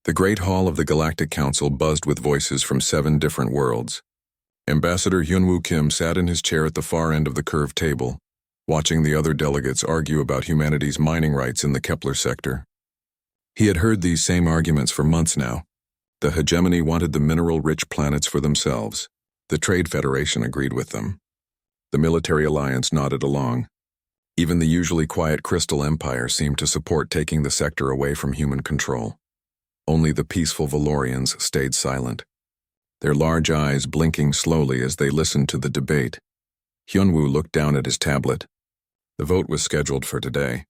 The great hall of the Galactic Council buzzed with voices from 7 different worlds. Ambassador Hyunwoo Kim sat in his chair at the far end of the curved table, watching the other delegates argue about humanity's mining rights in the Kepler sector. He had heard these same arguments for months now. The hegemony wanted the mineral-rich planets for themselves. The Trade Federation agreed with them. The military alliance nodded along. Even the usually quiet Crystal Empire seemed to support taking the sector away from human control. Only the peaceful Valorians stayed silent, their large eyes blinking slowly as they listened to the debate. Hyunwoo looked down at his tablet. The vote was scheduled for today.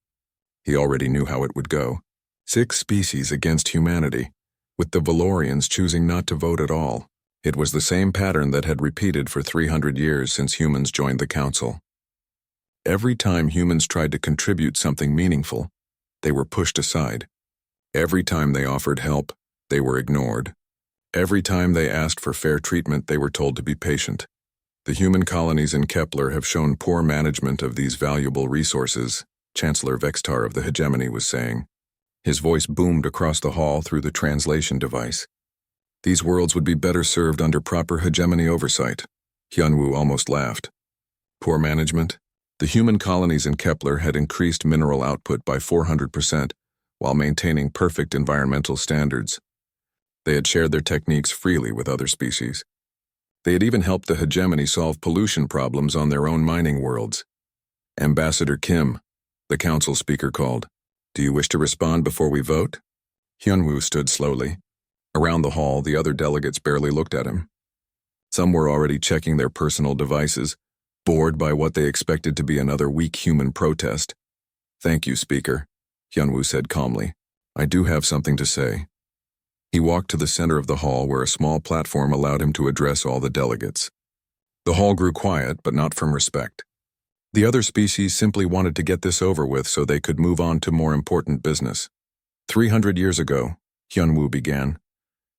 He already knew how it would go. 6 species against humanity, with the Valorians choosing not to vote at all. It was the same pattern that had repeated for 300 years since humans joined the council. Every time humans tried to contribute something meaningful, they were pushed aside. Every time they offered help, they were ignored. Every time they asked for fair treatment, they were told to be patient. The human colonies in Kepler have shown poor management of these valuable resources, Chancellor Vextar of the Hegemony was saying. His voice boomed across the hall through the translation device. These worlds would be better served under proper hegemony oversight. Hyunwoo almost laughed. Poor management? The human colonies in Kepler had increased mineral output by 400%, while maintaining perfect environmental standards. They had shared their techniques freely with other species. They had even helped the hegemony solve pollution problems on their own mining worlds. Ambassador Kim, the council speaker called. Do you wish to respond before we vote? Hyunwoo stood slowly. Around the hall, the other delegates barely looked at him. Some were already checking their personal devices, bored by what they expected to be another weak human protest. Thank you, Speaker, Hyunwoo said calmly. I do have something to say. He walked to the center of the hall where a small platform allowed him to address all the delegates. The hall grew quiet, but not from respect. The other species simply wanted to get this over with so they could move on to more important business. 300 years ago, Hyunwoo began,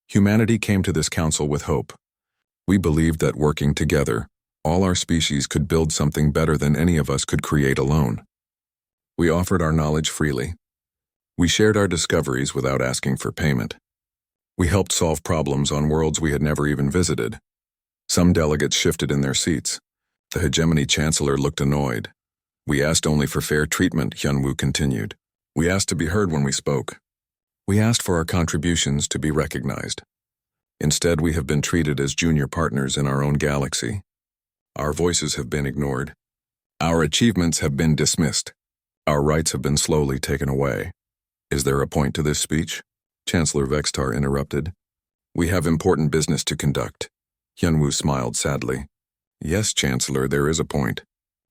humanity came to this council with hope. We believed that working together, all our species could build something better than any of us could create alone. We offered our knowledge freely. We shared our discoveries without asking for payment. We helped solve problems on worlds we had never even visited. Some delegates shifted in their seats. The hegemony chancellor looked annoyed. We asked only for fair treatment, Hyunwoo continued. We asked to be heard when we spoke. We asked for our contributions to be recognized. Instead, we have been treated as junior partners in our own galaxy. Our voices have been ignored. Our achievements have been dismissed. Our rights have been slowly taken away. Is there a point to this speech? Chancellor Vextar interrupted. We have important business to conduct. Hyunwoo smiled sadly. Yes, Chancellor, there is a point.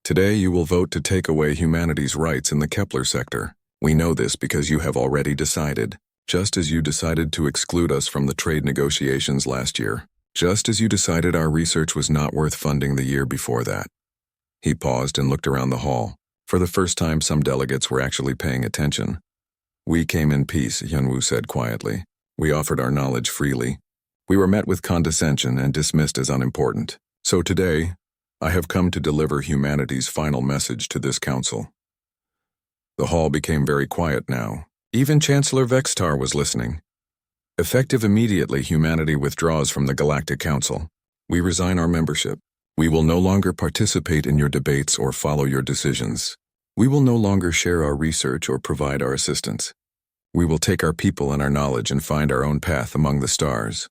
Today you will vote to take away humanity's rights in the Kepler sector. We know this because you have already decided, just as you decided to exclude us from the trade negotiations last year, just as you decided our research was not worth funding the year before that. He paused and looked around the hall. For the first time, some delegates were actually paying attention. We came in peace, Hyunwoo said quietly. We offered our knowledge freely. We were met with condescension and dismissed as unimportant. So today, I have come to deliver humanity's final message to this council. The hall became very quiet now. Even Chancellor Vextar was listening. Effective immediately, humanity withdraws from the Galactic Council. We resign our membership. We will no longer participate in your debates or follow your decisions. We will no longer share our research or provide our assistance. We will take our people and our knowledge and find our own path among the stars.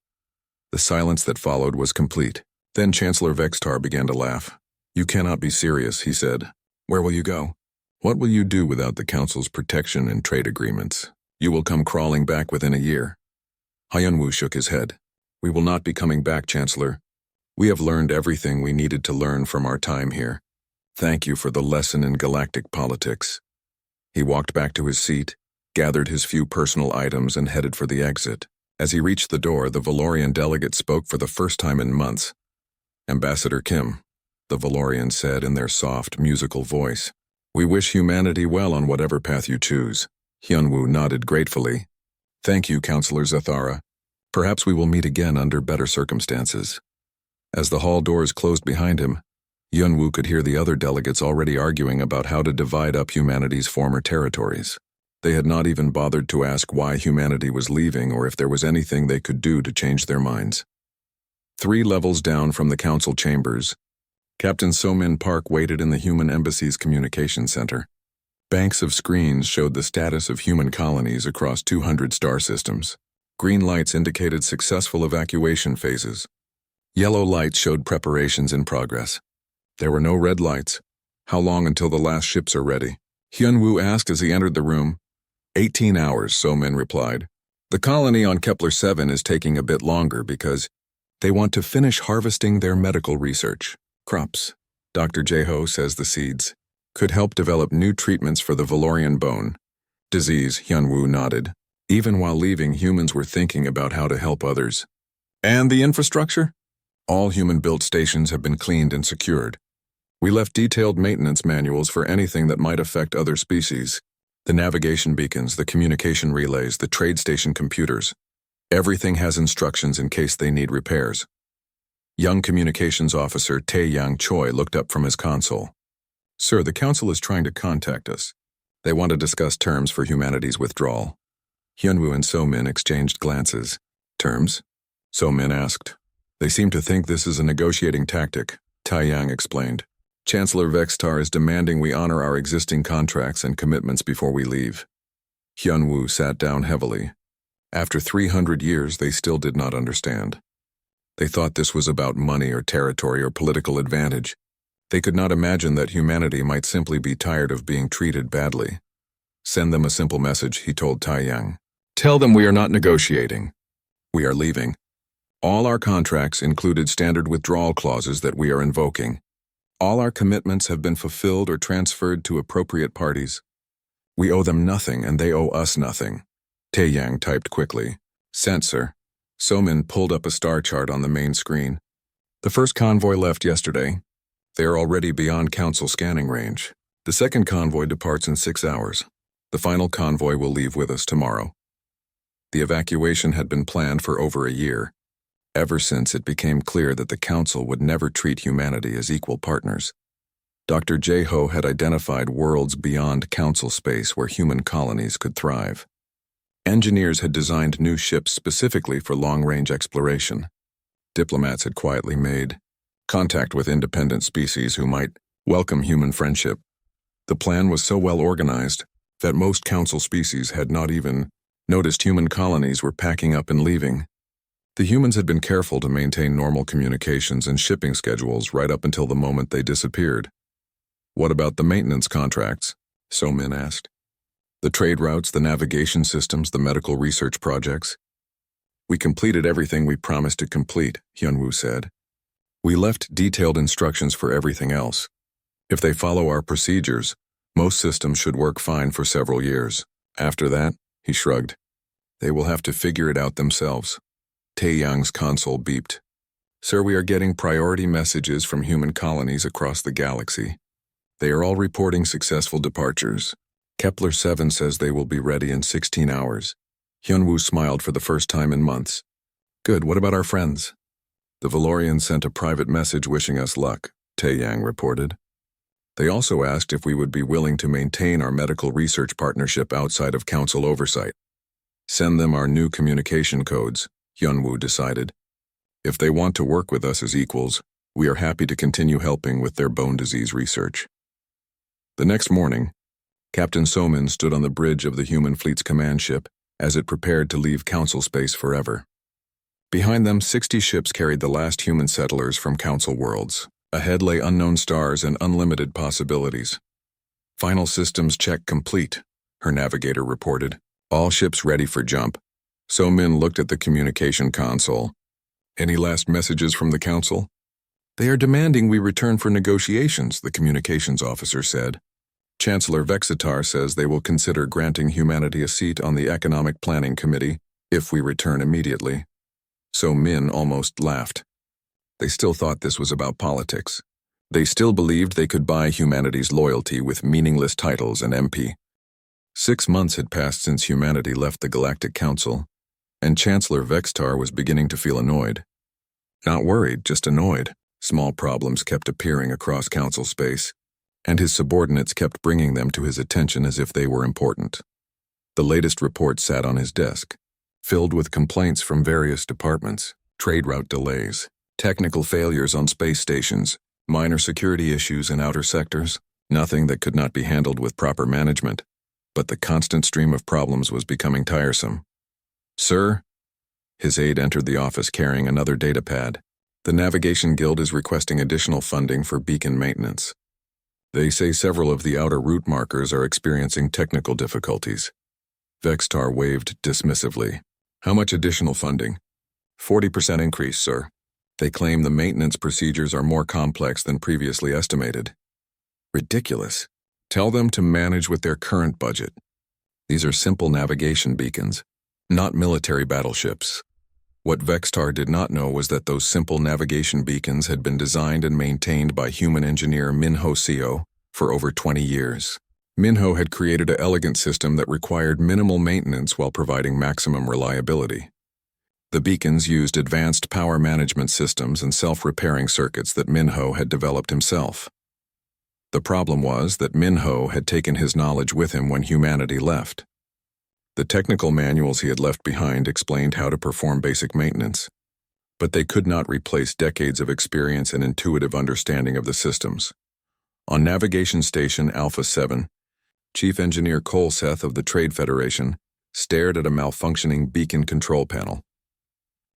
The silence that followed was complete. Then Chancellor Vextar began to laugh. You cannot be serious, he said. Where will you go? What will you do without the Council's protection and trade agreements? You will come crawling back within a year. Hyunwoo shook his head. We will not be coming back, Chancellor. We have learned everything we needed to learn from our time here. Thank you for the lesson in galactic politics. He walked back to his seat, gathered his few personal items, and headed for the exit. As he reached the door, the Valorian delegate spoke for the first time in months. Ambassador Kim, the Valorian said in their soft, musical voice. We wish humanity well on whatever path you choose. Hyunwoo nodded gratefully. Thank you, Counselor Zathara. Perhaps we will meet again under better circumstances. As the hall doors closed behind him, Hyunwoo could hear the other delegates already arguing about how to divide up humanity's former territories. They had not even bothered to ask why humanity was leaving or if there was anything they could do to change their minds. 3 levels down from the council chambers, Captain So-Min Park waited in the human embassy's communication center. Banks of screens showed the status of human colonies across 200 star systems. Green lights indicated successful evacuation phases. Yellow lights showed preparations in progress. There were no red lights. How long until the last ships are ready? Hyun-woo asked as he entered the room. 18 hours, So-Min replied. The colony on Kepler 7 is taking a bit longer because they want to finish harvesting their medical research. Crops, Dr. Jae-ho says the seeds, could help develop new treatments for the Valorian bone disease, Hyun-woo nodded. Even while leaving, humans were thinking about how to help others. And the infrastructure? All human-built stations have been cleaned and secured. We left detailed maintenance manuals for anything that might affect other species. The navigation beacons, the communication relays, the trade station computers. Everything has instructions in case they need repairs. Young communications officer Tae-Yang Choi looked up from his console. Sir, the council is trying to contact us. They want to discuss terms for humanity's withdrawal. Hyun-woo and So-Min exchanged glances. Terms? So-Min asked. They seem to think this is a negotiating tactic, Tae-Yang explained. Chancellor Vextar is demanding we honor our existing contracts and commitments before we leave. Hyun-woo sat down heavily. After 300 years, they still did not understand. They thought this was about money or territory or political advantage. They could not imagine that humanity might simply be tired of being treated badly. Send them a simple message, he told Tae-Yang. Tell them we are not negotiating. We are leaving. All our contracts included standard withdrawal clauses that we are invoking. All our commitments have been fulfilled or transferred to appropriate parties. We owe them nothing and they owe us nothing. Tae-Yang typed quickly. Sent, sir. So-Min pulled up a star chart on the main screen. The first convoy left yesterday. They are already beyond council scanning range. The second convoy departs in 6 hours. The final convoy will leave with us tomorrow. The evacuation had been planned for over a year, ever since it became clear that the council would never treat humanity as equal partners. Dr. Jae-ho had identified worlds beyond council space where human colonies could thrive. Engineers had designed new ships specifically for long-range exploration. Diplomats had quietly made contact with independent species who might welcome human friendship. The plan was so well organized that most council species had not even noticed human colonies were packing up and leaving. The humans had been careful to maintain normal communications and shipping schedules right up until the moment they disappeared. What about the maintenance contracts? So-Min asked. The trade routes, the navigation systems, the medical research projects. We completed everything we promised to complete, Hyun-woo said. We left detailed instructions for everything else. If they follow our procedures, most systems should work fine for several years. After that, he shrugged. They will have to figure it out themselves. Tae-Yang's console beeped. Sir, we are getting priority messages from human colonies across the galaxy. They are all reporting successful departures. Kepler 7 says they will be ready in 16 hours. Hyun-woo smiled for the first time in months. Good, what about our friends? The Valorians sent a private message wishing us luck, Tae-Yang reported. They also asked if we would be willing to maintain our medical research partnership outside of council oversight. Send them our new communication codes, Hyun-woo decided. If they want to work with us as equals, we are happy to continue helping with their bone disease research. The next morning, Captain So-Min stood on the bridge of the human fleet's command ship as it prepared to leave council space forever. Behind them, 60 ships carried the last human settlers from council worlds. Ahead lay unknown stars and unlimited possibilities. Final systems check complete, her navigator reported. All ships ready for jump. So-Min looked at the communication console. Any last messages from the council? They are demanding we return for negotiations, the communications officer said. Chancellor Vexatar says they will consider granting humanity a seat on the Economic Planning Committee if we return immediately. So-Min almost laughed. They still thought this was about politics. They still believed they could buy humanity's loyalty with meaningless titles and MP. 6 months had passed since humanity left the Galactic Council, and Chancellor Vextar was beginning to feel annoyed. Not worried, just annoyed. Small problems kept appearing across council space, and his subordinates kept bringing them to his attention as if they were important. The latest report sat on his desk, filled with complaints from various departments, trade route delays, technical failures on space stations, minor security issues in outer sectors, nothing that could not be handled with proper management. But the constant stream of problems was becoming tiresome. "Sir?" His aide entered the office carrying another data pad. "The Navigation Guild is requesting additional funding for beacon maintenance. They say several of the outer route markers are experiencing technical difficulties." Vextar waved dismissively. "How much additional funding?" 40% increase, sir. They claim the maintenance procedures are more complex than previously estimated." "Ridiculous. Tell them to manage with their current budget. These are simple navigation beacons, not military battleships." What Vextar did not know was that those simple navigation beacons had been designed and maintained by human engineer Minho Seo for over 20 years. Minho had created an elegant system that required minimal maintenance while providing maximum reliability. The beacons used advanced power management systems and self-repairing circuits that Minho had developed himself. The problem was that Minho had taken his knowledge with him when humanity left. The technical manuals he had left behind explained how to perform basic maintenance, but they could not replace decades of experience and intuitive understanding of the systems. On Navigation Station Alpha 7, Chief Engineer Colseth of the Trade Federation stared at a malfunctioning beacon control panel.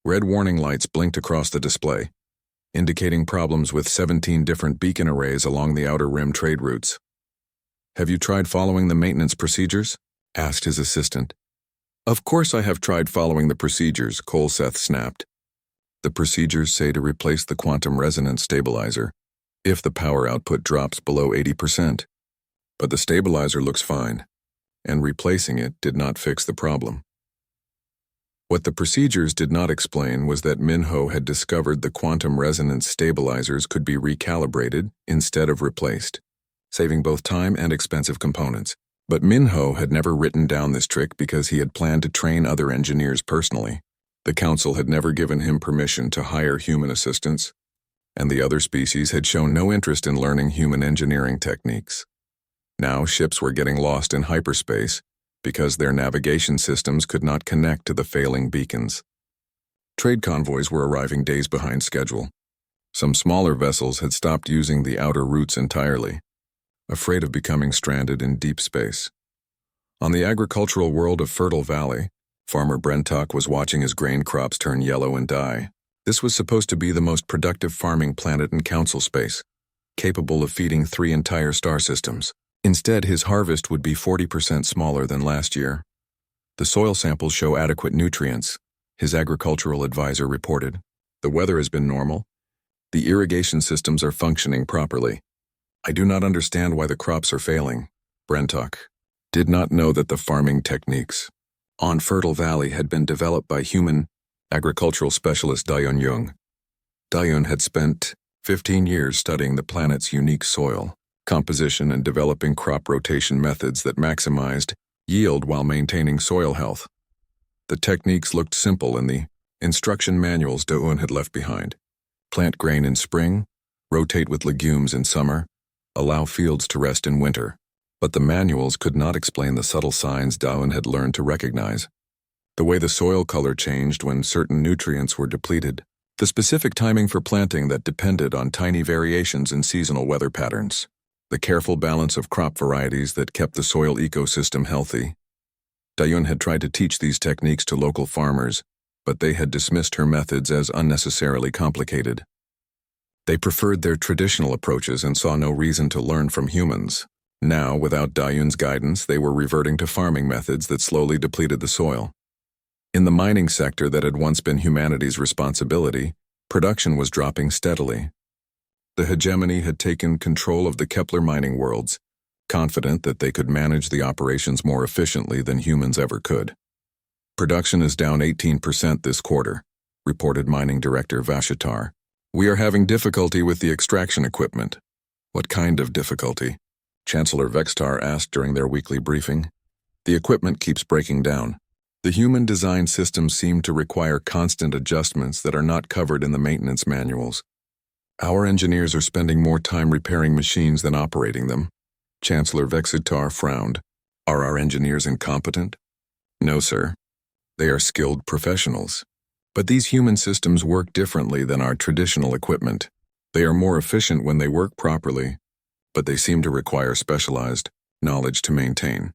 Red warning lights blinked across the display, indicating problems with 17 different beacon arrays along the outer rim trade routes. "Have you tried following the maintenance procedures?" asked his assistant. "Of course I have tried following the procedures," Colseth snapped. "The procedures say to replace the quantum resonance stabilizer if the power output drops below 80%. But the stabilizer looks fine, and replacing it did not fix the problem." What the procedures did not explain was that Minho had discovered the quantum resonance stabilizers could be recalibrated instead of replaced, saving both time and expensive components. But Minho had never written down this trick because he had planned to train other engineers personally. The council had never given him permission to hire human assistants, and the other species had shown no interest in learning human engineering techniques. Now ships were getting lost in hyperspace because their navigation systems could not connect to the failing beacons. Trade convoys were arriving days behind schedule. Some smaller vessels had stopped using the outer routes entirely, afraid of becoming stranded in deep space. On the agricultural world of Fertile Valley, Farmer Brentok was watching his grain crops turn yellow and die. This was supposed to be the most productive farming planet in council space, capable of feeding 3 entire star systems. Instead, his harvest would be 40% smaller than last year. "The soil samples show adequate nutrients," his agricultural advisor reported. "The weather has been normal. The irrigation systems are functioning properly. I do not understand why the crops are failing." Brentok did not know that the farming techniques on Fertile Valley had been developed by human agricultural specialist Dayun Jung. Dayun had spent 15 years studying the planet's unique soil composition and developing crop rotation methods that maximized yield while maintaining soil health. The techniques looked simple in the instruction manuals Dayun had left behind. Plant grain in spring, rotate with legumes in summer, allow fields to rest in winter. But the manuals could not explain the subtle signs Dayun had learned to recognize. The way the soil color changed when certain nutrients were depleted, the specific timing for planting that depended on tiny variations in seasonal weather patterns, the careful balance of crop varieties that kept the soil ecosystem healthy. Dayun had tried to teach these techniques to local farmers, but they had dismissed her methods as unnecessarily complicated. They preferred their traditional approaches and saw no reason to learn from humans. Now, without Dayun's guidance, they were reverting to farming methods that slowly depleted the soil. In the mining sector that had once been humanity's responsibility, production was dropping steadily. The hegemony had taken control of the Kepler mining worlds, confident that they could manage the operations more efficiently than humans ever could. "Production is down 18% this quarter," reported mining director Vashitar. "We are having difficulty with the extraction equipment." "What kind of difficulty?" Chancellor Vextar asked during their weekly briefing. "The equipment keeps breaking down. The human-designed systems seem to require constant adjustments that are not covered in the maintenance manuals. Our engineers are spending more time repairing machines than operating them." Chancellor Vexitar frowned. "Are our engineers incompetent?" No, sir. They are skilled professionals. But these human systems work differently than our traditional equipment. They are more efficient when they work properly, but they seem to require specialized knowledge to maintain.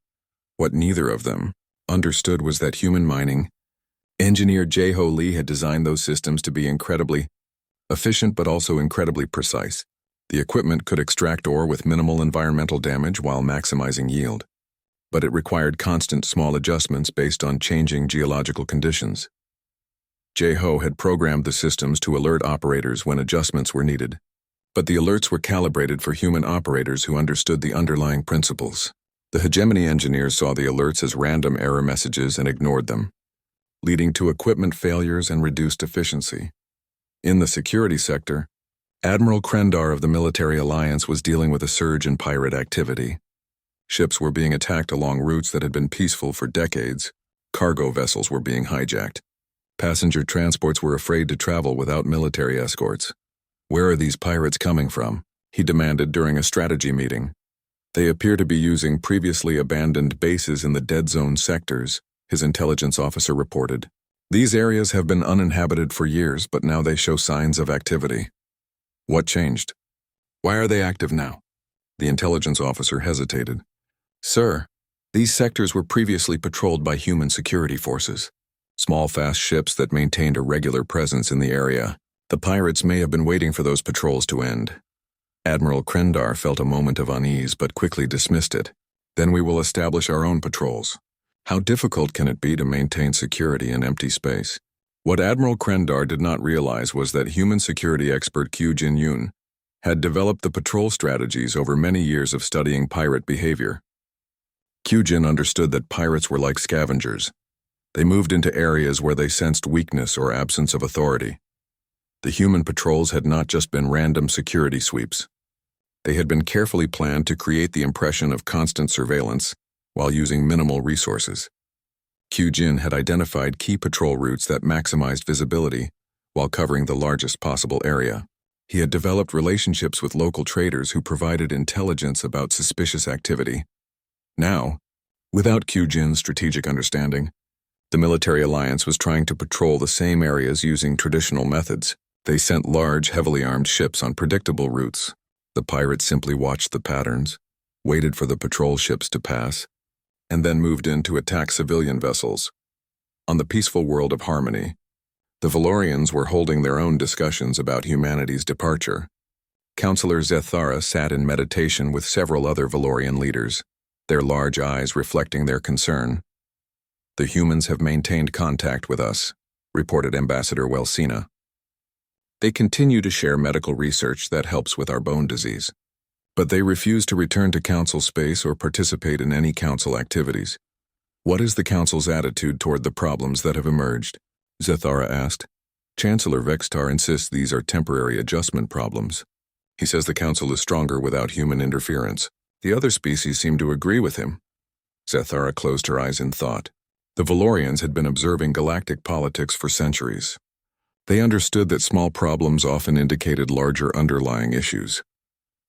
What neither of them understood was that human mining engineer J-Ho Lee had designed those systems to be incredibly efficient but also incredibly precise. The equipment could extract ore with minimal environmental damage while maximizing yield, but it required constant small adjustments based on changing geological conditions. J-Ho had programmed the systems to alert operators when adjustments were needed, but the alerts were calibrated for human operators who understood the underlying principles. The hegemony engineers saw the alerts as random error messages and ignored them, leading to equipment failures and reduced efficiency. In the security sector, Admiral Krendar of the Military Alliance was dealing with a surge in pirate activity. Ships were being attacked along routes that had been peaceful for decades. Cargo vessels were being hijacked. Passenger transports were afraid to travel without military escorts. "Where are these pirates coming from?" he demanded during a strategy meeting. "They appear to be using previously abandoned bases in the dead zone sectors," his intelligence officer reported. "These areas have been uninhabited for years, but now they show signs of activity." "What changed? Why are they active now?" The intelligence officer hesitated. "Sir, these sectors were previously patrolled by human security forces. Small, fast ships that maintained a regular presence in the area. The pirates may have been waiting for those patrols to end." Admiral Krendar felt a moment of unease but quickly dismissed it. "Then we will establish our own patrols." How difficult can it be to maintain security in empty space? What Admiral Krendar did not realize was that human security expert Q Jin Yoon had developed the patrol strategies over many years of studying pirate behavior. Q Jin understood that pirates were like scavengers. They moved into areas where they sensed weakness or absence of authority. The human patrols had not just been random security sweeps. They had been carefully planned to create the impression of constant surveillance while using minimal resources. Q Jin had identified key patrol routes that maximized visibility while covering the largest possible area. He had developed relationships with local traders who provided intelligence about suspicious activity. Now, without Q Jin's strategic understanding, the military alliance was trying to patrol the same areas using traditional methods. They sent large, heavily armed ships on predictable routes. The pirates simply watched the patterns, waited for the patrol ships to pass, and then moved in to attack civilian vessels. On the peaceful world of harmony, the Valorians were holding their own discussions about humanity's departure. Counselor Zethara sat in meditation with several other Valorian leaders, their large eyes reflecting their concern. "The humans have maintained contact with us," reported Ambassador Welsina. "They continue to share medical research that helps with our bone disease. But they refuse to return to Council space or participate in any Council activities." "What is the Council's attitude toward the problems that have emerged?" Zethara asked. "Chancellor Vextar insists these are temporary adjustment problems. He says the Council is stronger without human interference. The other species seem to agree with him." Zethara closed her eyes in thought. The Valorians had been observing galactic politics for centuries. They understood that small problems often indicated larger underlying issues.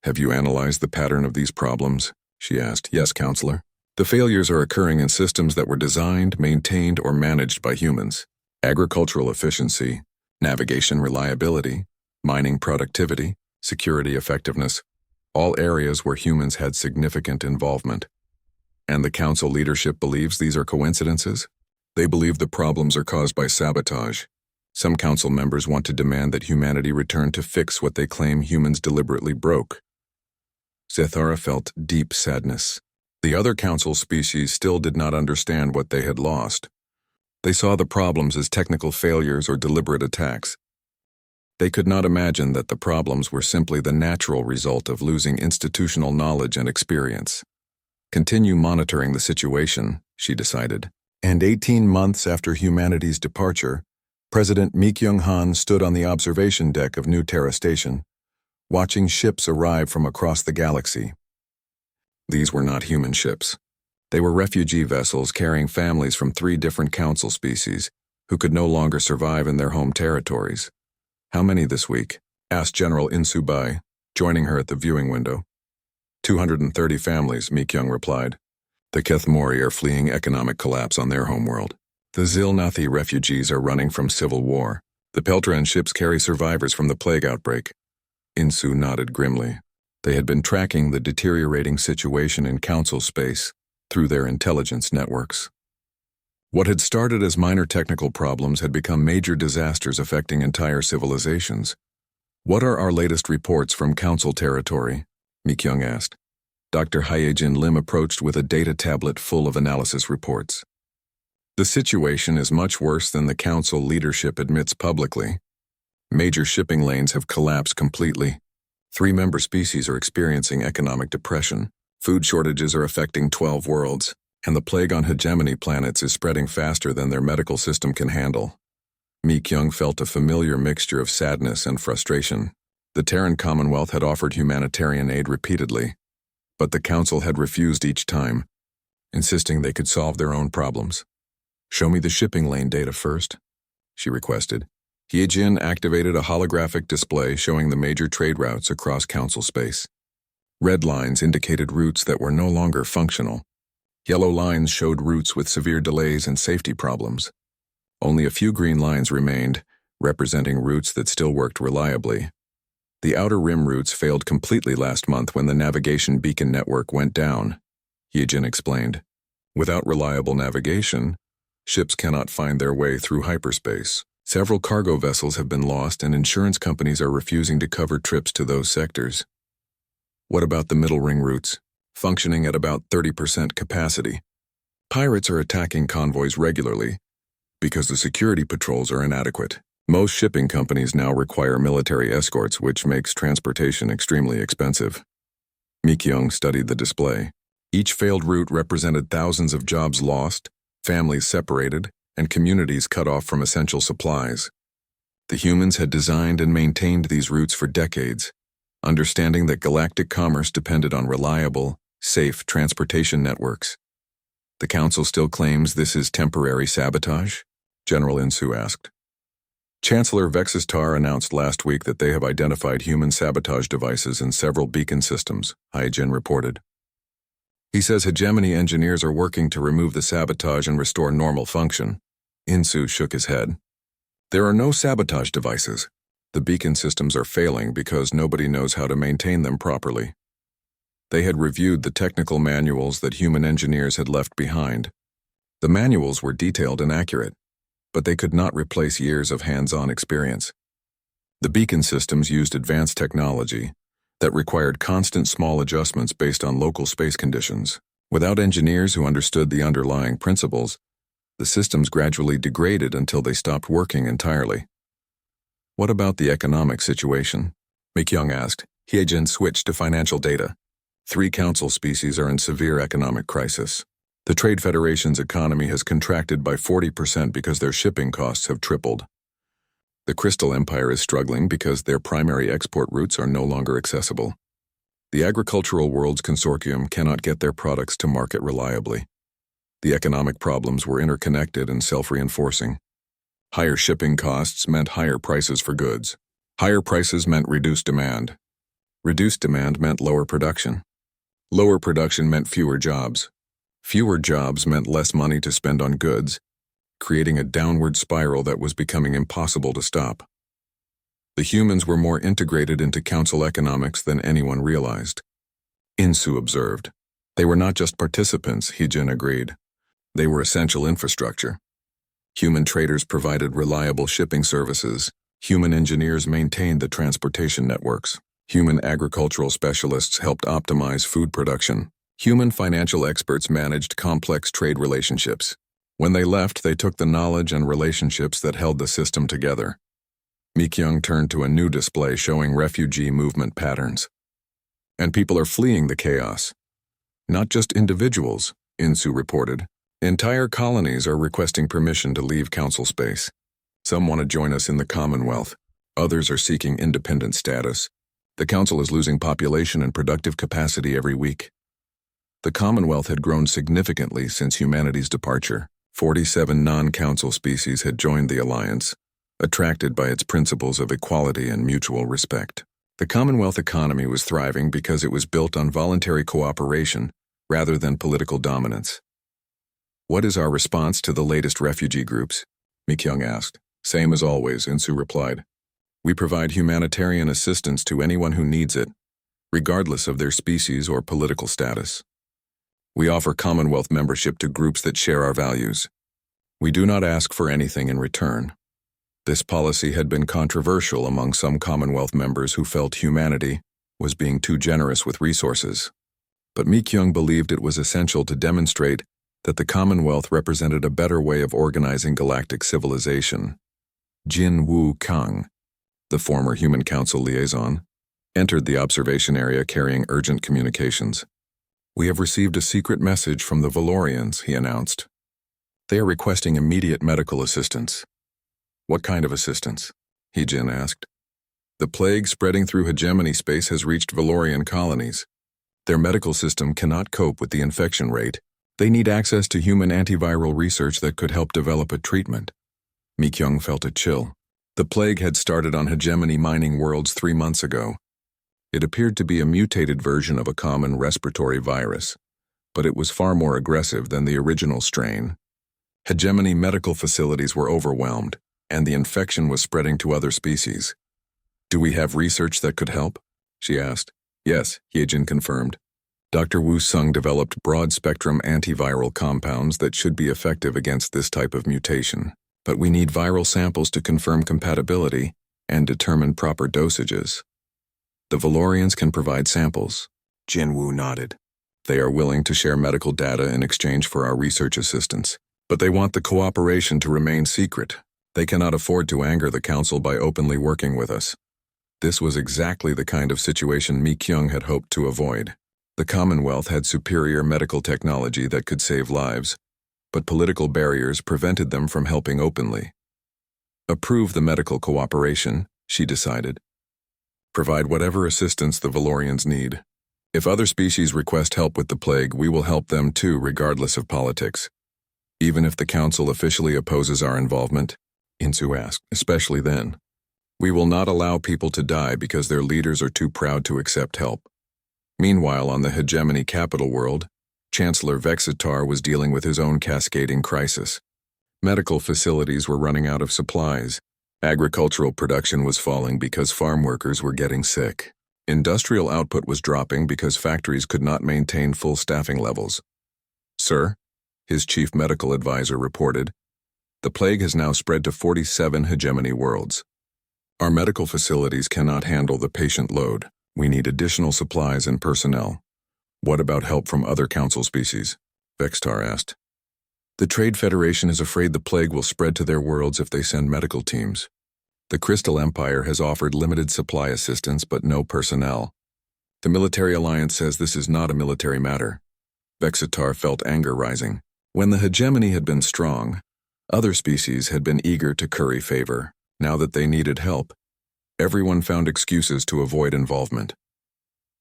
"Have you analyzed the pattern of these problems?" she asked. "Yes, Counselor. The failures are occurring in systems that were designed, maintained, or managed by humans. Agricultural efficiency, navigation reliability, mining productivity, security effectiveness, all areas where humans had significant involvement. And the Council leadership believes these are coincidences? They believe the problems are caused by sabotage. Some Council members want to demand that humanity return to fix what they claim humans deliberately broke." Zethara felt deep sadness. The other Council species still did not understand what they had lost. They saw the problems as technical failures or deliberate attacks. They could not imagine that the problems were simply the natural result of losing institutional knowledge and experience. Continue monitoring the situation, she decided. And 18 months after humanity's departure, President Mi Kyung-han stood on the observation deck of New Terra Station, watching ships arrive from across the galaxy. These were not human ships. They were refugee vessels carrying families from 3 different Council species who could no longer survive in their home territories. "How many this week?" asked General Insubai, joining her at the viewing window. 230 families, Mi Kyung replied. The Kethmori are fleeing economic collapse on their homeworld. The Zilnathi refugees are running from civil war. The Peltran ships carry survivors from the plague outbreak. Insu nodded grimly. They had been tracking the deteriorating situation in Council space through their intelligence networks. What had started as minor technical problems had become major disasters affecting entire civilizations. What are our latest reports from Council territory? Mi-kyung asked. Dr. Hyejin Lim approached with a data tablet full of analysis reports. The situation is much worse than the Council leadership admits publicly. Major shipping lanes have collapsed completely. 3 member species are experiencing economic depression. Food shortages are affecting 12 worlds, and the plague on hegemony planets is spreading faster than their medical system can handle. Mi-kyung felt a familiar mixture of sadness and frustration. The Terran Commonwealth had offered humanitarian aid repeatedly, but the Council had refused each time, insisting they could solve their own problems. "Show me the shipping lane data first," she requested. Hyejin activated a holographic display showing the major trade routes across Council space. Red lines indicated routes that were no longer functional. Yellow lines showed routes with severe delays and safety problems. Only a few green lines remained, representing routes that still worked reliably. The outer rim routes failed completely last month when the navigation beacon network went down, Hyejin explained. Without reliable navigation, ships cannot find their way through hyperspace. Several cargo vessels have been lost and insurance companies are refusing to cover trips to those sectors. What about the middle ring routes? Functioning at about 30% capacity. Pirates are attacking convoys regularly because the security patrols are inadequate. Most shipping companies now require military escorts, which makes transportation extremely expensive. Mi-kyung studied the display. Each failed route represented thousands of jobs lost, families separated, and communities cut off from essential supplies. The humans had designed and maintained these routes for decades, understanding that galactic commerce depended on reliable, safe transportation networks. The Council still claims this is temporary sabotage? General Insu asked. Chancellor Vexistar announced last week that they have identified human sabotage devices in several beacon systems, Hyejin reported. He says hegemony engineers are working to remove the sabotage and restore normal function. Insu shook his head. There are no sabotage devices. The beacon systems are failing because nobody knows how to maintain them properly. They had reviewed the technical manuals that human engineers had left behind. The manuals were detailed and accurate, but they could not replace years of hands-on experience. The beacon systems used advanced technology that required constant small adjustments based on local space conditions. Without engineers who understood the underlying principles, the systems gradually degraded until they stopped working entirely. What about the economic situation? Mi-kyung asked. Hyejin switched to financial data. 3 Council species are in severe economic crisis. The Trade Federation's economy has contracted by 40% because their shipping costs have tripled. The Crystal Empire is struggling because their primary export routes are no longer accessible. The Agricultural Worlds Consortium cannot get their products to market reliably. The economic problems were interconnected and self-reinforcing. Higher shipping costs meant higher prices for goods. Higher prices meant reduced demand. Reduced demand meant lower production. Lower production meant fewer jobs. Fewer jobs meant less money to spend on goods, creating a downward spiral that was becoming impossible to stop. The humans were more integrated into Council economics than anyone realized. Insu observed. They were not just participants, Hyejin agreed. They were essential infrastructure. Human traders provided reliable shipping services. Human engineers maintained the transportation networks. Human agricultural specialists helped optimize food production. Human financial experts managed complex trade relationships. When they left, they took the knowledge and relationships that held the system together. Mi-kyung turned to a new display showing refugee movement patterns. And people are fleeing the chaos. Not just individuals, Insu reported. Entire colonies are requesting permission to leave Council space. Some want to join us in the Commonwealth. Others are seeking independent status. The Council is losing population and productive capacity every week. The Commonwealth had grown significantly since humanity's departure. 47 non-Council species had joined the alliance, attracted by its principles of equality and mutual respect. The Commonwealth economy was thriving because it was built on voluntary cooperation rather than political dominance. What is our response to the latest refugee groups? Mi-kyung asked. Same as always, Insu replied. We provide humanitarian assistance to anyone who needs it, regardless of their species or political status. We offer Commonwealth membership to groups that share our values. We do not ask for anything in return. This policy had been controversial among some Commonwealth members who felt humanity was being too generous with resources. But Mi-kyung believed it was essential to demonstrate that the Commonwealth represented a better way of organizing galactic civilization. Jin Woo-kang, the former Human Council liaison, entered the observation area carrying urgent communications. We have received a secret message from the Valorians, he announced. They are requesting immediate medical assistance. What kind of assistance? He-jin asked. The plague spreading through hegemony space has reached Valorian colonies. Their medical system cannot cope with the infection rate. They need access to human antiviral research that could help develop a treatment. Mi-kyung felt a chill. The plague had started on hegemony mining worlds 3 months ago. It appeared to be a mutated version of a common respiratory virus, but it was far more aggressive than the original strain. Hegemony medical facilities were overwhelmed, and the infection was spreading to other species. Do we have research that could help? She asked. Yes, Ye-jin confirmed. Dr. Wu Sung developed broad-spectrum antiviral compounds that should be effective against this type of mutation. But we need viral samples to confirm compatibility and determine proper dosages. The Valorians can provide samples. Jin Woo nodded. They are willing to share medical data in exchange for our research assistance. But they want the cooperation to remain secret. They cannot afford to anger the Council by openly working with us. This was exactly the kind of situation Mi-kyung had hoped to avoid. The Commonwealth had superior medical technology that could save lives, but political barriers prevented them from helping openly. Approve the medical cooperation, she decided. Provide whatever assistance the Valorians need. If other species request help with the plague, we will help them too, regardless of politics. Even if the Council officially opposes our involvement, Insu asked, especially then. We will not allow people to die because their leaders are too proud to accept help. Meanwhile, on the hegemony capital world, Chancellor Vexitar was dealing with his own cascading crisis. Medical facilities were running out of supplies. Agricultural production was falling because farm workers were getting sick. Industrial output was dropping because factories could not maintain full staffing levels. Sir, his chief medical advisor reported, the plague has now spread to 47 hegemony worlds. Our medical facilities cannot handle the patient load. We need additional supplies and personnel. What about help from other council species? Vexitar asked. The Trade Federation is afraid the plague will spread to their worlds if they send medical teams. The Crystal Empire has offered limited supply assistance but no personnel. The Military Alliance says this is not a military matter. Vexitar felt anger rising. When the hegemony had been strong, other species had been eager to curry favor. Now that they needed help, everyone found excuses to avoid involvement.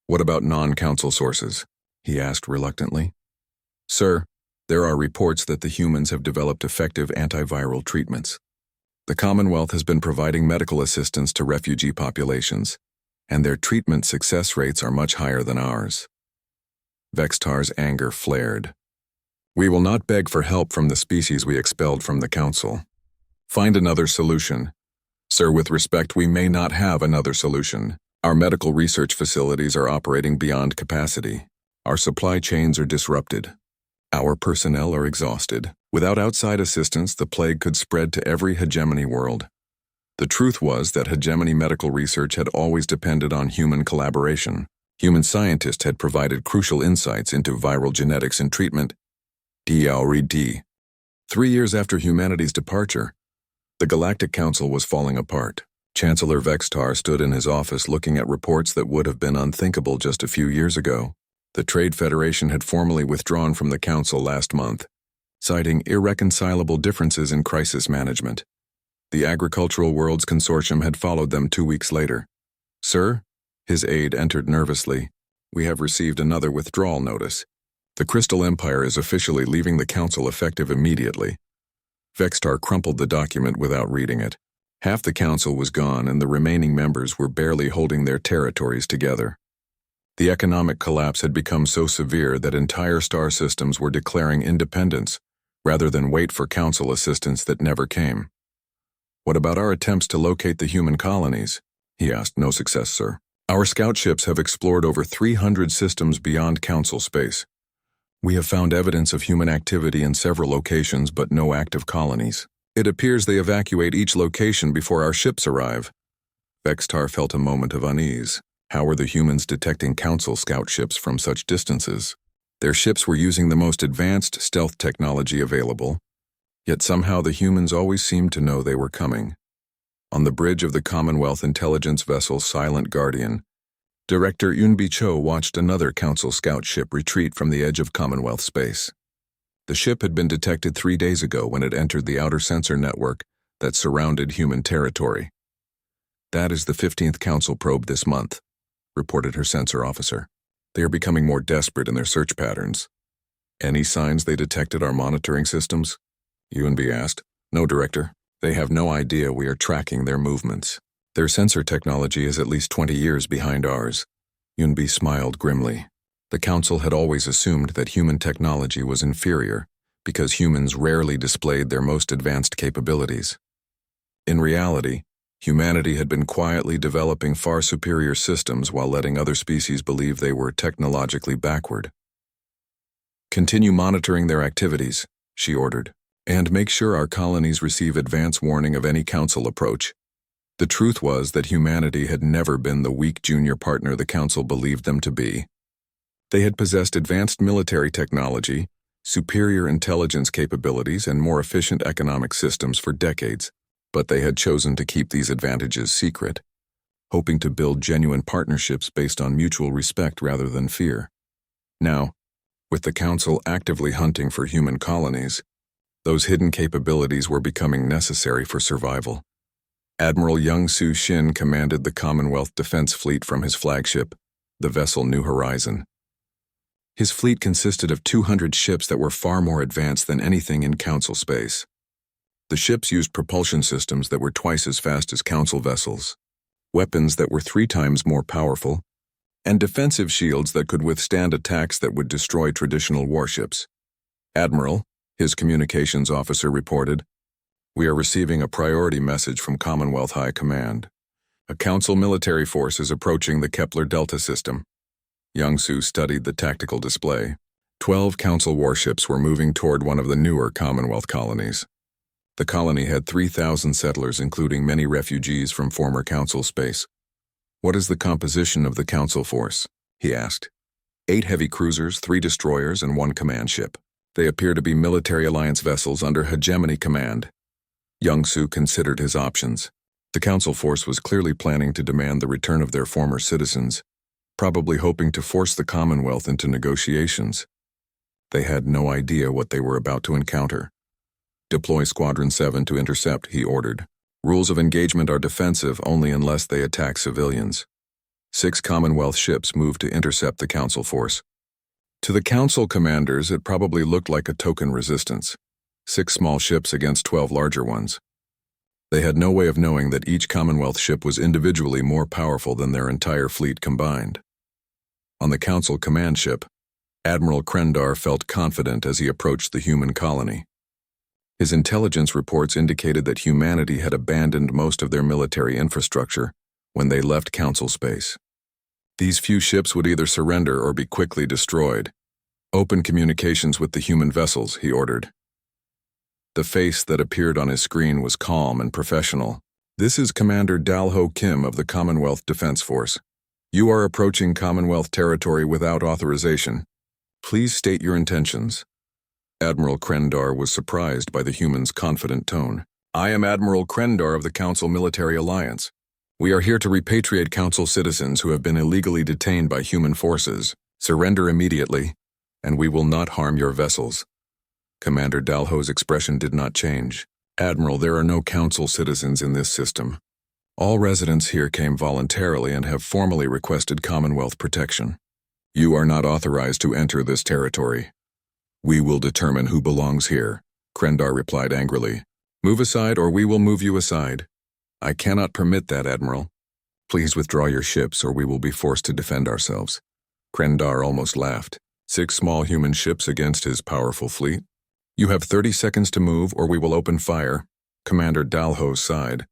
What about non-council sources? He asked reluctantly. Sir, there are reports that the humans have developed effective antiviral treatments. The Commonwealth has been providing medical assistance to refugee populations, and their treatment success rates are much higher than ours. Vexitar's anger flared. We will not beg for help from the species we expelled from the Council. Find another solution. Sir, with respect, we may not have another solution. Our medical research facilities are operating beyond capacity. Our supply chains are disrupted. Our personnel are exhausted. Without outside assistance, the plague could spread to every hegemony world. The truth was that hegemony medical research had always depended on human collaboration. Human scientists had provided crucial insights into viral genetics and treatment. D. 3 years after humanity's departure, the Galactic Council was falling apart. Chancellor Vexitar stood in his office looking at reports that would have been unthinkable just a few years ago. The Trade Federation had formally withdrawn from the Council last month, citing irreconcilable differences in crisis management. The Agricultural Worlds Consortium had followed them 2 weeks later. Sir, his aide entered nervously, we have received another withdrawal notice. The Crystal Empire is officially leaving the Council effective immediately. Vexitar crumpled the document without reading it. Half the Council was gone and the remaining members were barely holding their territories together. The economic collapse had become so severe that entire star systems were declaring independence rather than wait for council assistance that never came. "What about our attempts to locate the human colonies?" he asked. "No success, sir. Our scout ships have explored over 300 systems beyond council space. We have found evidence of human activity in several locations but no active colonies. It appears they evacuate each location before our ships arrive." Vextar felt a moment of unease. How were the humans detecting council scout ships from such distances? Their ships were using the most advanced stealth technology available, yet somehow the humans always seemed to know they were coming. On the bridge of the Commonwealth intelligence vessel Silent Guardian, Director Yunbi Cho watched another council scout ship retreat from the edge of Commonwealth space. The ship had been detected 3 days ago when it entered the outer sensor network that surrounded human territory. "That is the 15th council probe this month," reported her sensor officer. "They are becoming more desperate in their search patterns." "Any signs they detected our monitoring systems?" Yunbi asked. "No, Director. They have no idea we are tracking their movements. Their sensor technology is at least 20 years behind ours." Yunbi smiled grimly. The council had always assumed that human technology was inferior because humans rarely displayed their most advanced capabilities. In reality, humanity had been quietly developing far superior systems while letting other species believe they were technologically backward. "Continue monitoring their activities," she ordered, "and make sure our colonies receive advance warning of any council approach." The truth was that humanity had never been the weak junior partner the council believed them to be. They had possessed advanced military technology, superior intelligence capabilities, and more efficient economic systems for decades, but they had chosen to keep these advantages secret, hoping to build genuine partnerships based on mutual respect rather than fear. Now, with the council actively hunting for human colonies, those hidden capabilities were becoming necessary for survival. Admiral Young-Soo Shin commanded the Commonwealth Defense Fleet from his flagship, the vessel New Horizon. His fleet consisted of 200 ships that were far more advanced than anything in council space. The ships used propulsion systems that were twice as fast as council vessels, weapons that were 3 times more powerful, and defensive shields that could withstand attacks that would destroy traditional warships. "Admiral," his communications officer reported, "we are receiving a priority message from Commonwealth High Command. A council military force is approaching the Kepler Delta system." Young-Soo studied the tactical display. 12 council warships were moving toward one of the newer Commonwealth colonies. The colony had 3,000 settlers, including many refugees from former council space. "What is the composition of the council force?" he asked. 8 heavy cruisers, 3 destroyers, and 1 command ship. They appear to be military alliance vessels under hegemony command. Young-Soo considered his options. The council force was clearly planning to demand the return of their former citizens, probably hoping to force the Commonwealth into negotiations. They had no idea what they were about to encounter. "Deploy Squadron 7 to intercept," he ordered. "Rules of engagement are defensive only unless they attack civilians." 6 Commonwealth ships moved to intercept the council force. To the council commanders, it probably looked like a token resistance. 6 small ships against 12 larger ones. They had no way of knowing that each Commonwealth ship was individually more powerful than their entire fleet combined. On the council command ship, Admiral Krendar felt confident as he approached the human colony. His intelligence reports indicated that humanity had abandoned most of their military infrastructure when they left council space. These few ships would either surrender or be quickly destroyed. "Open communications with the human vessels," he ordered. The face that appeared on his screen was calm and professional. "This is Commander Dalho Kim of the Commonwealth Defense Force. You are approaching Commonwealth territory without authorization. Please state your intentions." Admiral Krendar was surprised by the human's confident tone. "I am Admiral Krendar of the Council Military Alliance. We are here to repatriate Council citizens who have been illegally detained by human forces. Surrender immediately, and we will not harm your vessels." Commander Dalho's expression did not change. "Admiral, there are no Council citizens in this system. All residents here came voluntarily and have formally requested Commonwealth protection. You are not authorized to enter this territory." "We will determine who belongs here," Krendar replied angrily. "Move aside or we will move you aside." "I cannot permit that, Admiral. Please withdraw your ships or we will be forced to defend ourselves." Krendar almost laughed. 6 small human ships against his powerful fleet? You have 30 seconds to move or we will open fire. Commander Dalho sighed.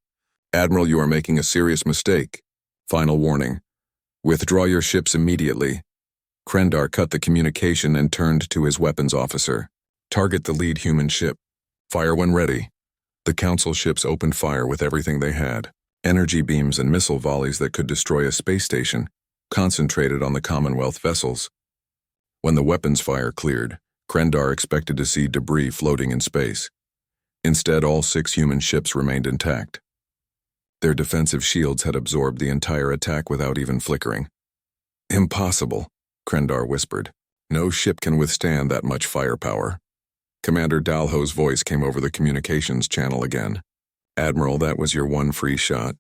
Admiral, you are making a serious mistake. Final warning. Withdraw your ships immediately. Krendar cut the communication and turned to his weapons officer. Target the lead human ship. Fire when ready. The Council ships opened fire with everything they had. Energy beams and missile volleys that could destroy a space station, concentrated on the Commonwealth vessels. When the weapons fire cleared, Krendar expected to see debris floating in space. Instead, all 6 human ships remained intact. Their defensive shields had absorbed the entire attack without even flickering. Impossible, Krendar whispered. No ship can withstand that much firepower. Commander Dalho's voice came over the communications channel again. Admiral, that was your one free shot.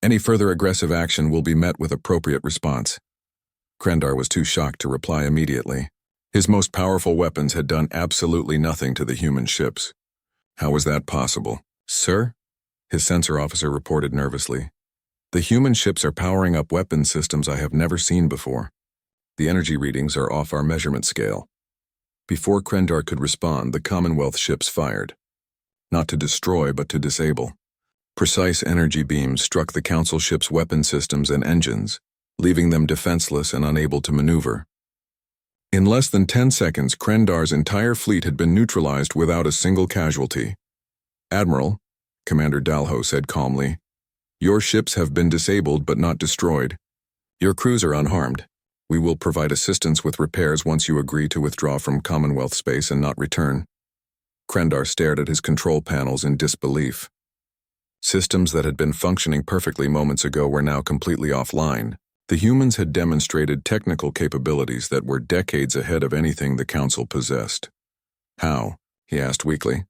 Any further aggressive action will be met with appropriate response. Krendar was too shocked to reply immediately. His most powerful weapons had done absolutely nothing to the human ships. How was that possible? Sir? His sensor officer reported nervously. The human ships are powering up weapon systems I have never seen before. The energy readings are off our measurement scale. Before Krendar could respond, the Commonwealth ships fired. Not to destroy, but to disable. Precise energy beams struck the Council ships' weapon systems and engines, leaving them defenseless and unable to maneuver. In less than 10 seconds, Krendar's entire fleet had been neutralized without a single casualty. Admiral, Commander Dalho said calmly, your ships have been disabled but not destroyed. Your crews are unharmed. We will provide assistance with repairs once you agree to withdraw from Commonwealth space and not return. Krendar stared at his control panels in disbelief. Systems that had been functioning perfectly moments ago were now completely offline. The humans had demonstrated technical capabilities that were decades ahead of anything the Council possessed. How? He asked weakly.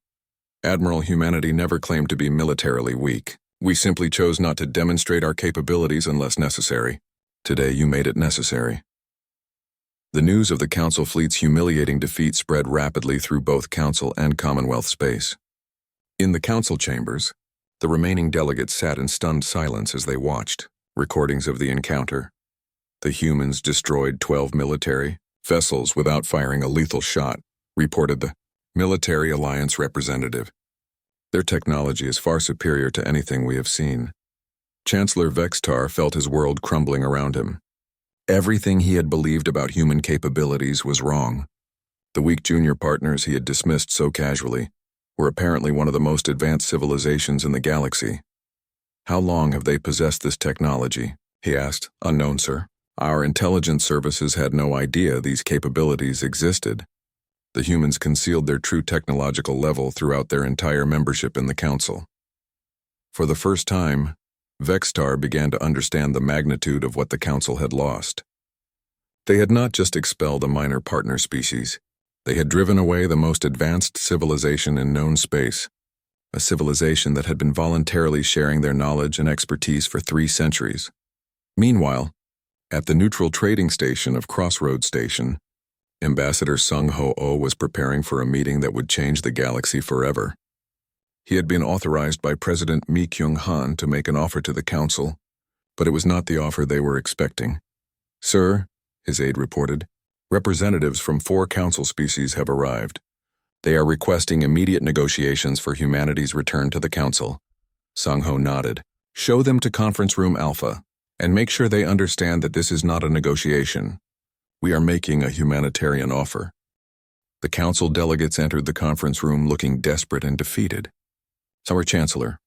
Admiral, humanity never claimed to be militarily weak. We simply chose not to demonstrate our capabilities unless necessary. Today you made it necessary. The news of the Council fleet's humiliating defeat spread rapidly through both Council and Commonwealth space. In the Council chambers, the remaining delegates sat in stunned silence as they watched recordings of the encounter. The humans destroyed 12 military vessels without firing a lethal shot, reported the Military Alliance representative. Their technology is far superior to anything we have seen. Chancellor Vextar felt his world crumbling around him. Everything he had believed about human capabilities was wrong. The weak junior partners he had dismissed so casually were apparently one of the most advanced civilizations in the galaxy. How long have they possessed this technology? He asked. Unknown, sir. Our intelligence services had no idea these capabilities existed. The humans concealed their true technological level throughout their entire membership in the Council. For the first time, Vextar began to understand the magnitude of what the Council had lost. They had not just expelled a minor partner species. They had driven away the most advanced civilization in known space, a civilization that had been voluntarily sharing their knowledge and expertise for 3 centuries. Meanwhile, at the neutral trading station of Crossroads Station, Ambassador Sung Ho-Oh was preparing for a meeting that would change the galaxy forever. He had been authorized by President Mi Kyung-han to make an offer to the Council, but it was not the offer they were expecting. Sir, his aide reported, representatives from 4 Council species have arrived. They are requesting immediate negotiations for humanity's return to the Council. Sung-ho nodded. Show them to Conference Room Alpha, and make sure they understand that this is not a negotiation. We are making a humanitarian offer. The Council delegates entered the conference room looking desperate and defeated. Our Chancellor,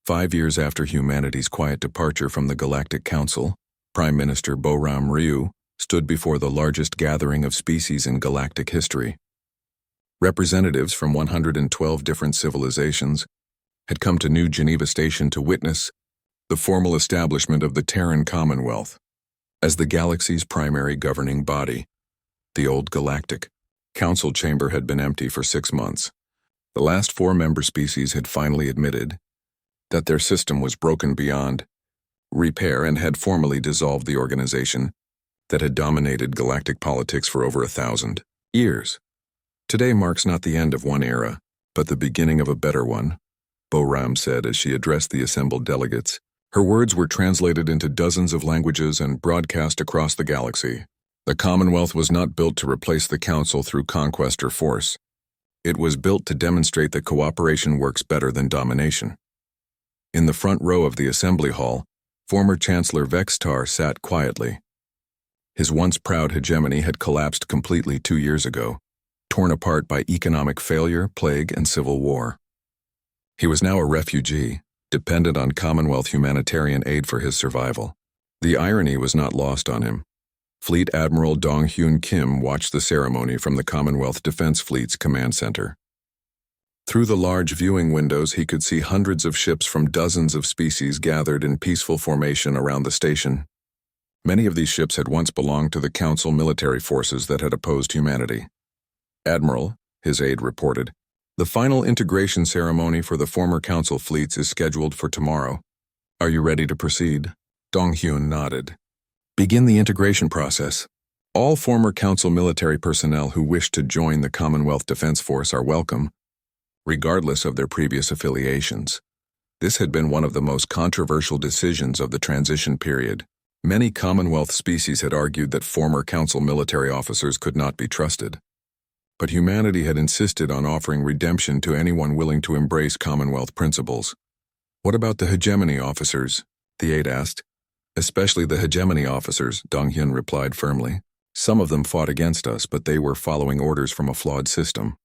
5 years after humanity's quiet departure from the Galactic Council, Prime Minister Boram Ryu stood before the largest gathering of species in galactic history. Representatives from 112 different civilizations had come to New Geneva Station to witness the formal establishment of the Terran Commonwealth as the galaxy's primary governing body. The old Galactic Council chamber had been empty for 6 months. The last 4 member species had finally admitted that their system was broken beyond repair and had formally dissolved the organization that had dominated galactic politics for over 1,000 years. Today marks not the end of one era, but the beginning of a better one, Boram said as she addressed the assembled delegates. Her words were translated into dozens of languages and broadcast across the galaxy. The Commonwealth was not built to replace the Council through conquest or force. It was built to demonstrate that cooperation works better than domination. In the front row of the assembly hall, former Chancellor Vextar sat quietly. His once proud hegemony had collapsed completely 2 years ago, torn apart by economic failure, plague, and civil war. He was now a refugee, dependent on Commonwealth humanitarian aid for his survival. The irony was not lost on him. Fleet Admiral Dong Hyun Kim watched the ceremony from the Commonwealth Defense Fleet's command center. Through the large viewing windows, he could see hundreds of ships from dozens of species gathered in peaceful formation around the station. Many of these ships had once belonged to the Council military forces that had opposed humanity. "Admiral," his aide reported, "the final integration ceremony for the former Council fleets is scheduled for tomorrow. Are you ready to proceed?" Dong Hyun nodded. "Begin the integration process. All former Council military personnel who wish to join the Commonwealth Defense Force are welcome, regardless of their previous affiliations." This had been one of the most controversial decisions of the transition period. Many Commonwealth species had argued that former Council military officers could not be trusted. But humanity had insisted on offering redemption to anyone willing to embrace Commonwealth principles. "What about the hegemony officers?" the aide asked. "Especially the hegemony officers," Dong Hyun replied firmly. "Some of them fought against us, but they were following orders from a flawed system.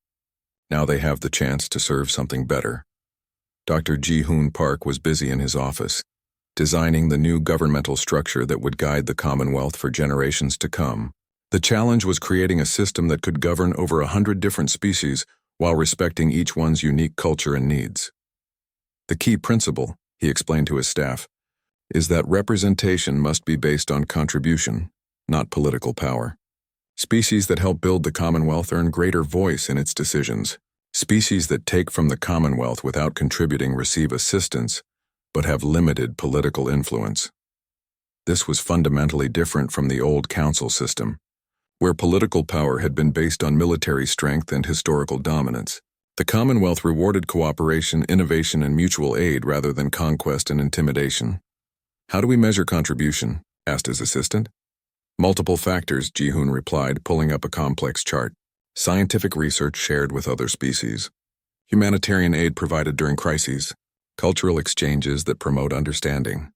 Now they have the chance to serve something better." Dr. Ji-hoon Park was busy in his office, designing the new governmental structure that would guide the Commonwealth for generations to come. The challenge was creating a system that could govern over 100 different species while respecting each one's unique culture and needs. "The key principle," he explained to his staff, "is that representation must be based on contribution, not political power. Species that help build the Commonwealth earn greater voice in its decisions. Species that take from the Commonwealth without contributing receive assistance, but have limited political influence." This was fundamentally different from the old Council system, where political power had been based on military strength and historical dominance. The Commonwealth rewarded cooperation, innovation, and mutual aid rather than conquest and intimidation. "How do we measure contribution?" asked his assistant. "Multiple factors," Ji-hoon replied, pulling up a complex chart. "Scientific research shared with other species, humanitarian aid provided during crises, cultural exchanges that promote understanding,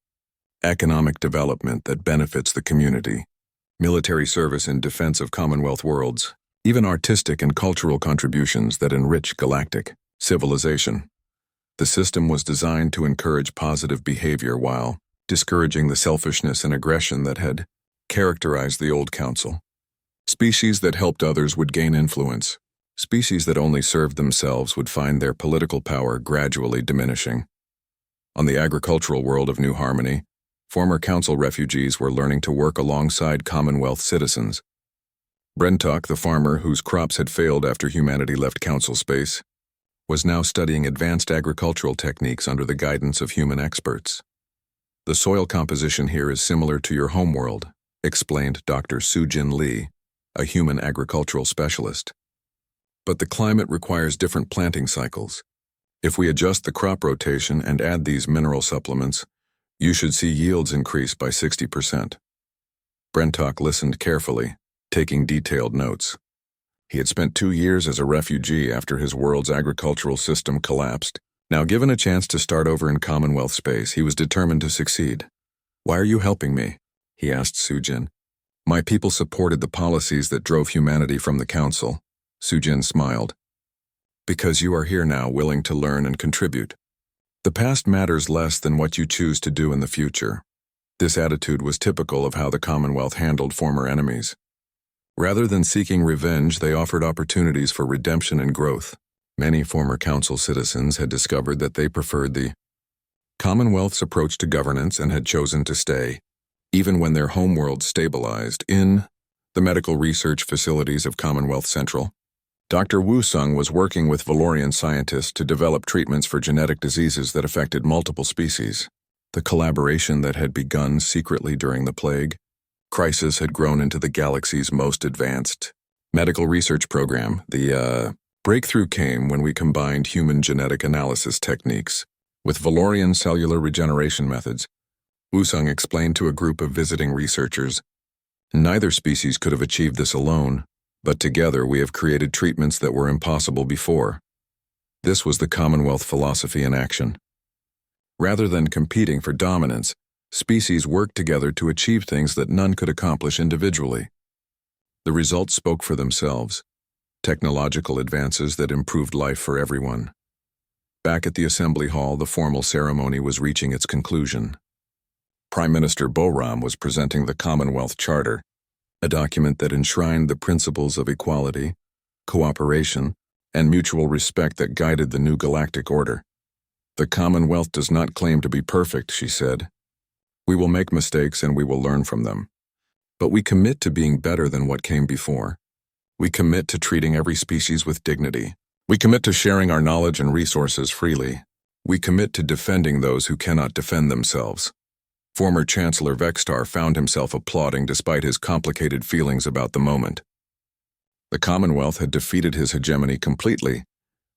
economic development that benefits the community, military service in defense of Commonwealth worlds, even artistic and cultural contributions that enrich galactic civilization." The system was designed to encourage positive behavior while discouraging the selfishness and aggression that had characterized the old Council. Species that helped others would gain influence. Species that only served themselves would find their political power gradually diminishing. On the agricultural world of New Harmony, former Council refugees were learning to work alongside Commonwealth citizens. Brentok, the farmer whose crops had failed after humanity left Council space, was now studying advanced agricultural techniques under the guidance of human experts. "The soil composition here is similar to your homeworld," explained Dr. Soo-jin Lee, a human agricultural specialist. "But the climate requires different planting cycles. If we adjust the crop rotation and add these mineral supplements, you should see yields increase by 60%. Brentok listened carefully, taking detailed notes. He had spent 2 years as a refugee after his world's agricultural system collapsed. Now given a chance to start over in Commonwealth space, he was determined to succeed. "Why are you helping me?" he asked Soo-jin. "My people supported the policies that drove humanity from the Council." Soo-jin smiled. "Because you are here now, willing to learn and contribute. The past matters less than what you choose to do in the future." This attitude was typical of how the Commonwealth handled former enemies. Rather than seeking revenge, they offered opportunities for redemption and growth. Many former Council citizens had discovered that they preferred the Commonwealth's approach to governance and had chosen to stay, even when their homeworld stabilized, in the medical research facilities of Commonwealth Central. Dr. Woo Sung was working with Valorian scientists to develop treatments for genetic diseases that affected multiple species. The collaboration that had begun secretly during the plague crisis had grown into the galaxy's most advanced medical research program. The breakthrough came when we combined human genetic analysis techniques with Valorian cellular regeneration methods, Woo Sung explained to a group of visiting researchers. Neither species could have achieved this alone, but together we have created treatments that were impossible before. This was the Commonwealth philosophy in action. Rather than competing for dominance, species worked together to achieve things that none could accomplish individually. The results spoke for themselves: technological advances that improved life for everyone. Back at the assembly hall, the formal ceremony was reaching its conclusion. Prime Minister Bahram was presenting the Commonwealth Charter, a document that enshrined the principles of equality, cooperation, and mutual respect that guided the new galactic order. "The Commonwealth does not claim to be perfect," she said. "We will make mistakes and we will learn from them. But we commit to being better than what came before. We commit to treating every species with dignity. We commit to sharing our knowledge and resources freely. We commit to defending those who cannot defend themselves." Former Chancellor Vextar found himself applauding despite his complicated feelings about the moment. The Commonwealth had defeated his hegemony completely,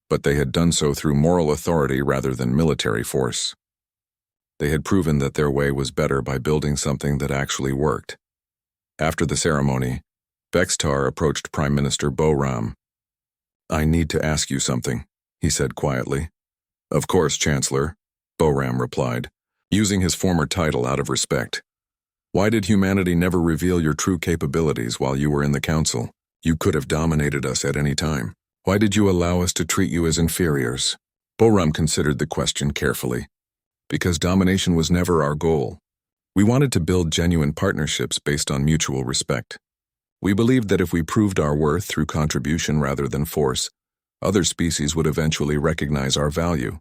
but they had done so through moral authority rather than military force. They had proven that their way was better by building something that actually worked. After the ceremony, Vextar approached Prime Minister Bahram. "I need to ask you something," he said quietly. "Of course, Chancellor," Bahram replied, using his former title out of respect. "Why did humanity never reveal your true capabilities while you were in the Council? You could have dominated us at any time. Why did you allow us to treat you as inferiors?" Bahram considered the question carefully. "Because domination was never our goal. We wanted to build genuine partnerships based on mutual respect. We believed that if we proved our worth through contribution rather than force, other species would eventually recognize our value.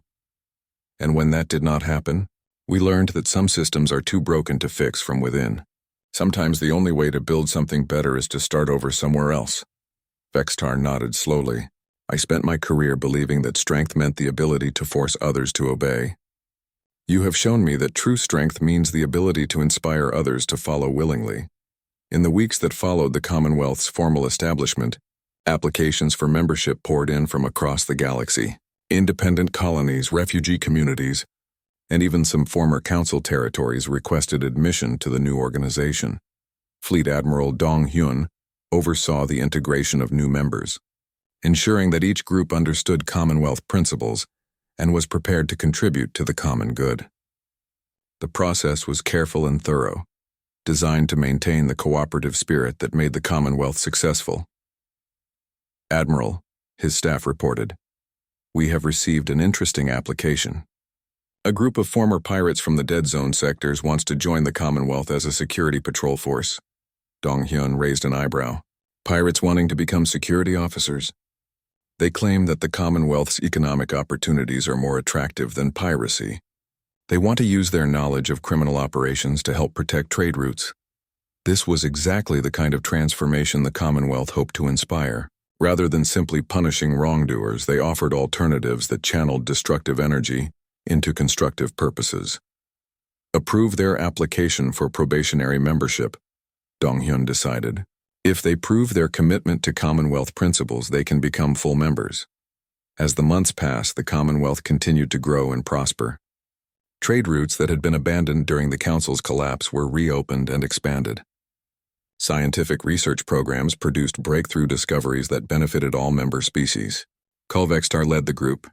And when that did not happen, we learned that some systems are too broken to fix from within. Sometimes the only way to build something better is to start over somewhere else." Vextar nodded slowly. "I spent my career believing that strength meant the ability to force others to obey. You have shown me that true strength means the ability to inspire others to follow willingly." In the weeks that followed the Commonwealth's formal establishment, applications for membership poured in from across the galaxy. Independent colonies, refugee communities, and even some former council territories requested admission to the new organization. Fleet Admiral Dong Hyun oversaw the integration of new members, ensuring that each group understood Commonwealth principles and was prepared to contribute to the common good. The process was careful and thorough, designed to maintain the cooperative spirit that made the Commonwealth successful. "Admiral," his staff reported, "we have received an interesting application. A group of former pirates from the Dead Zone sectors wants to join the Commonwealth as a security patrol force." Dong Hyun raised an eyebrow. "Pirates wanting to become security officers? They claim that the Commonwealth's economic opportunities are more attractive than piracy. They want to use their knowledge of criminal operations to help protect trade routes." This was exactly the kind of transformation the Commonwealth hoped to inspire. Rather than simply punishing wrongdoers, they offered alternatives that channeled destructive energy into constructive purposes. "Approve their application for probationary membership," Dong Hyun decided. "If they prove their commitment to Commonwealth principles, they can become full members." As the months passed, the Commonwealth continued to grow and prosper. Trade routes that had been abandoned during the Council's collapse were reopened and expanded. Scientific research programs produced breakthrough discoveries that benefited all member species. Vextar led the group,